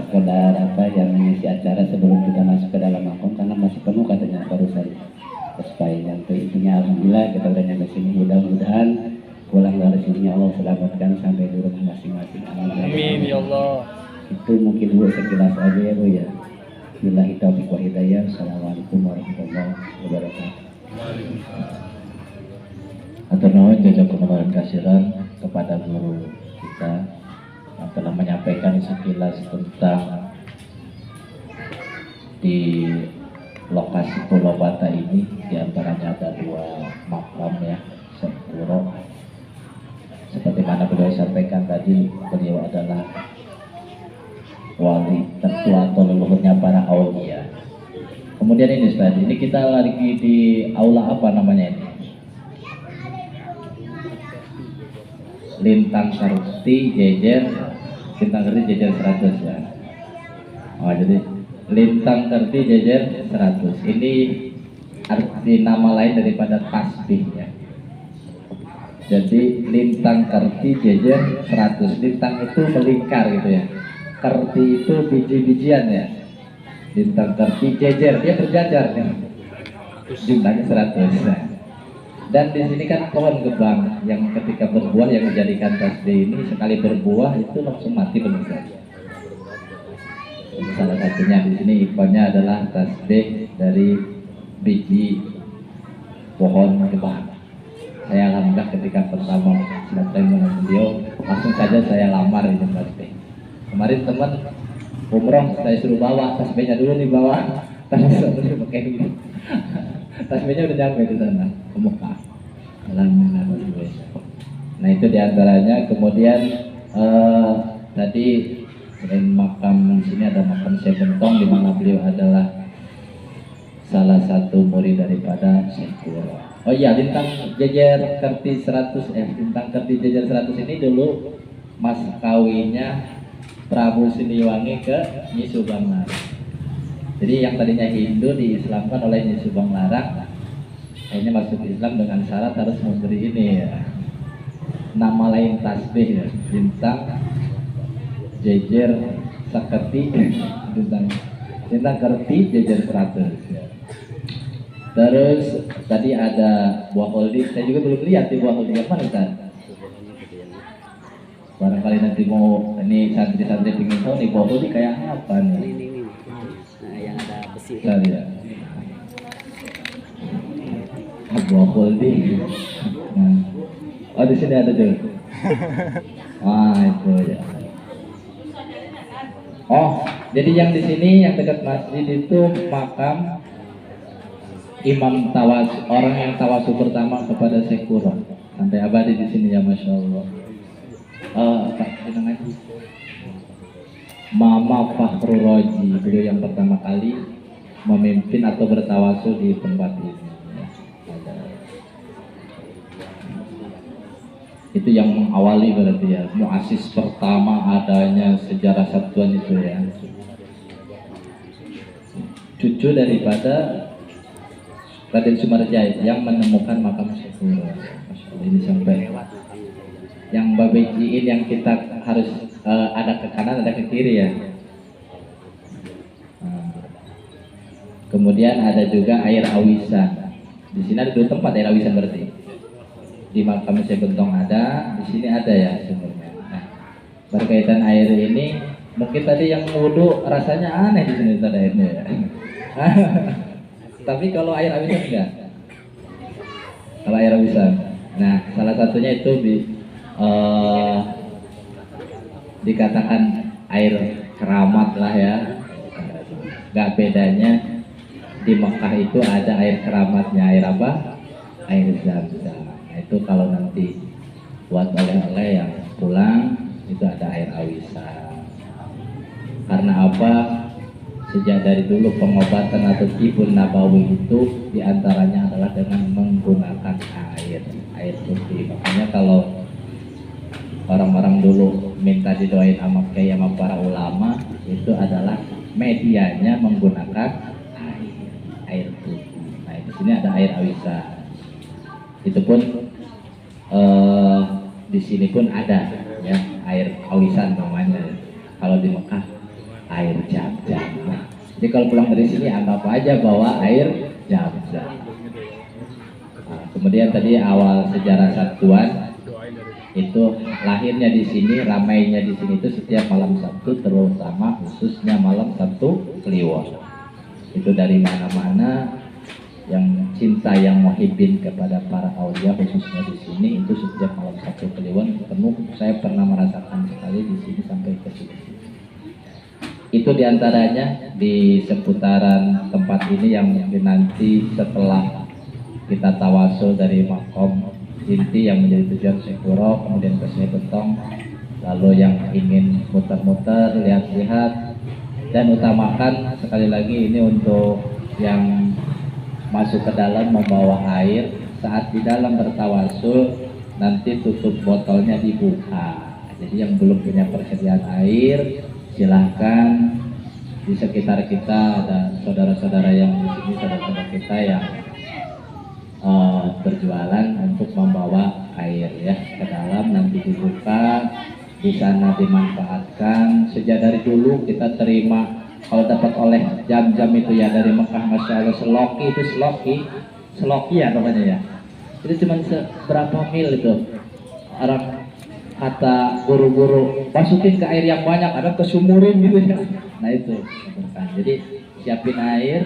sekedar apa yang mengisi acara sebelum kita masuk ke dalam makom karena masih penuh katanya barusan supaya itu intinya alhamdulillah kita udah nyampe sini, mudah-mudahan pulang dari sini Allah selamatkan sampai di rumah masing-masing. Amin ya Allah. Itu mungkin Bu sekilas aja ya Bu ya. Billahi taufiq wa hidayah. Assalamualaikum warahmatullahi wabarakatuh. Atur nuhun jazakumullah khairan kepada guru kita yang telah menyampaikan sekilas tentang di lokasi Pulau Bata ini, diantaranya ada 2 makam ya, Sekuro. Seperti mana beliau sampaikan tadi, beliau adalah wali tertua atau leluhurnya para aulia. Kemudian ini Ustaz, ini kita lagi di aula apa namanya ini? Lintang Karti Jejer, Lintang Karti Jejer 100 ya. Oh, jadi Lintang Karti Jejer 100. Ini arti nama lain daripada tasbih ya. Jadi Lintang Karti Jejer 100. Lintang itu melingkar gitu ya. Karti itu biji-bijian ya. Lintang Karti Jejer, dia berjajar ya. Jumlahnya 100 ya. Dan di sini kan pohon gebang yang ketika berbuah yang dijadikan tasbih ini sekali berbuah itu langsung mati benar. Salah satunya di sini ikonnya adalah tasbih dari biji pohon gebang. Saya alhamdulillah ketika pertama bertemu dengan beliau langsung saja saya lamar ini tasbih. Kemarin teman umroh saya suruh bawa tasbihnya dulu nih bawa, tasbihnya pakai ini. Tasbihnya udah nyampe di sana ke Mekah. Alhamdulillah. Nah itu diantaranya. Kemudian tadi selain makam di sini ada makam Syekh Bentong di mana beliau adalah salah satu murid daripada Syekh Kuro. Oh iya, Lintang Jejer Karti 100 Lintang Karti Jejer 100 ini dulu mas kawinnya Prabu Siliwangi ke Nyi Subang Larang. Jadi yang tadinya Hindu diislamkan oleh Nyi Subang Larang, akhirnya masuk Islam dengan syarat harus memberi ini ya, nama lain tasbih ya, Lintang Jejer Sakti Lintang Karti Jejer 100 ya. Terus tadi ada buah holding, saya juga belum lihat di buah holding apa nih kan? Barangkali nanti mau ini santri-santri ingin tahu nih buah holding kayak apa nih? Tadi ya. Buah holding. Nah. Oh di sini ada tuh. Ah itu ya. Oh jadi yang di sini yang dekat masjid itu makam Imam Tawas, orang yang tawasul pertama kepada Syekh Kuro. Sampai abadi di sini ya, masya Allah. Mama Fakhrul Roji, beliau yang pertama kali memimpin atau bertawasul di tempat ini. Itu yang mengawali berarti ya, muasis pertama adanya sejarah Sabtuan itu ya. Cucu daripada Raden Sumarjaya yang menemukan makam Syekh Kuro. Ini sampai yang babejiin yang kita harus ada ke kanan ada ke kiri ya. Kemudian ada juga air awisan. Di sini ada 2 tempat air awisan berarti. Di makam Syekh Bentong ada, di sini ada ya sumbernya. Nah, berkaitan air ini, mungkin tadi yang wudhu rasanya aneh di sini tadi airnya ya. Tapi kalau air awisan enggak. Kalau air awisan. Nah, salah satunya itu dikatakan air keramat lah ya. Gak bedanya di Mekah itu ada air keramatnya, air apa? Air Zam-Zam. Nah, itu kalau nanti buat oleh-oleh yang pulang itu ada air awisan. Karena apa? Sejak dari dulu pengobatan atau tibun nabawi itu diantaranya adalah dengan menggunakan air putih. Makanya kalau orang-orang dulu minta didoain sama kiai sama para ulama, itu adalah medianya menggunakan air putih. Nah di sini ada air awisan. Itu pun di sini pun ada ya air awisan namanya. Kalau di Mekah air Zam-Zam. Nah, jadi kalau pulang dari sini anggap aja bawa air Zam-Zam. Nah, kemudian tadi awal sejarah Satuan itu lahirnya di sini, ramainya di sini itu setiap malam Sabtu, terutama khususnya malam Sabtu Kliwon. Itu dari mana-mana yang cinta, yang muhibbin kepada para aulia khususnya di sini itu setiap malam Sabtu Kliwon penuh. Saya pernah merasakan sekali di sini sampai ke sini. Itu diantaranya di seputaran tempat ini yang mungkin nanti setelah kita tawasul dari makom inti yang menjadi tujuan Sekuro, kemudian ke Syekh Betong, lalu yang ingin muter-muter, lihat-lihat, dan utamakan sekali lagi ini untuk yang masuk ke dalam membawa air, saat di dalam bertawasul nanti tutup botolnya dibuka. Jadi yang belum punya persediaan air silahkan, di sekitar kita ada saudara-saudara yang di sini, saudara-saudara kita yang berjualan untuk membawa air ya ke dalam, nanti dibuka, di sana dimanfaatkan. Sejak dari dulu kita terima kalau dapat oleh Zam-Zam itu ya dari Mekah, Masya Allah, seloki itu seloki ya namanya ya, itu cuma seberapa mil itu, orang kata guru-guru masukin ke air yang banyak, ada kesumurin gitu ya. Nah itu jadi siapin air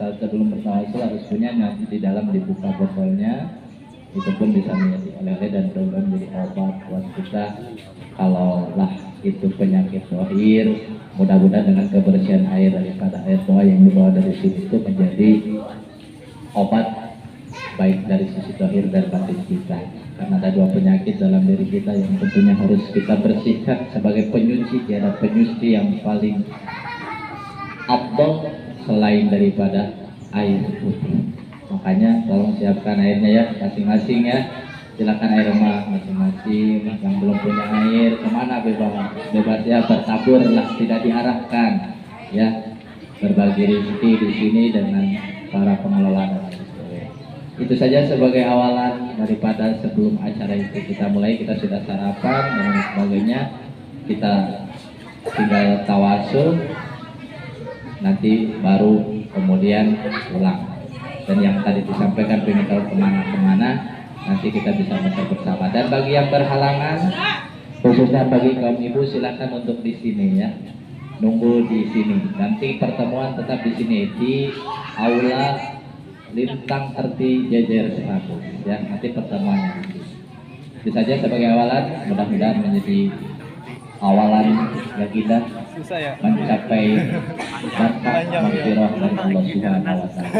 sebelum bertawasul, harus punya, nanti di dalam dibuka botolnya, itu pun bisa menjadi oleh-oleh dan mudah-mudahan menjadi obat buat kita kalau lah itu penyakit dohir. Mudah-mudahan dengan kebersihan air daripada air doa yang dibawa dari sini itu menjadi obat baik dari sisi dohir dan batin kita, karena ada dua penyakit dalam diri kita yang tentunya harus kita bersihkan sebagai penyuci. Tiada penyuci yang paling afdal selain daripada air putih. Makanya tolong siapkan airnya ya masing-masing ya. Silakan air rumah masing-masing. Yang belum punya air kemana bebas ya, bertabur lah, tidak diarahkan ya. Berbagi rezeki di sini dengan para pengelola. Itu saja sebagai awalan daripada sebelum acara itu kita mulai. Kita sudah sarapan dan sebagainya, kita tinggal tawasul, nanti baru kemudian pulang. Dan yang tadi disampaikan pengen tahu kemana-kemana, nanti kita bisa baca bersama. Dan bagi yang berhalangan, khususnya bagi kaum ibu, silakan untuk di sini ya, nunggu di sini. Nanti pertemuan tetap di sini di aula Lintang Terti Jejer 100 ya, nanti pertemuannya di sini. Itu saja sebagai awalan, mudah-mudahan menjadi awalan yang indah mencapai berkah maghfirah dari Allah Subhanahu wa taala.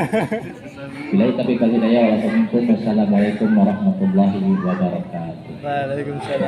Bila tapi kali hidayah, wassalamualaikum warahmatullahi wabarakatuh. Waalaikumsalam.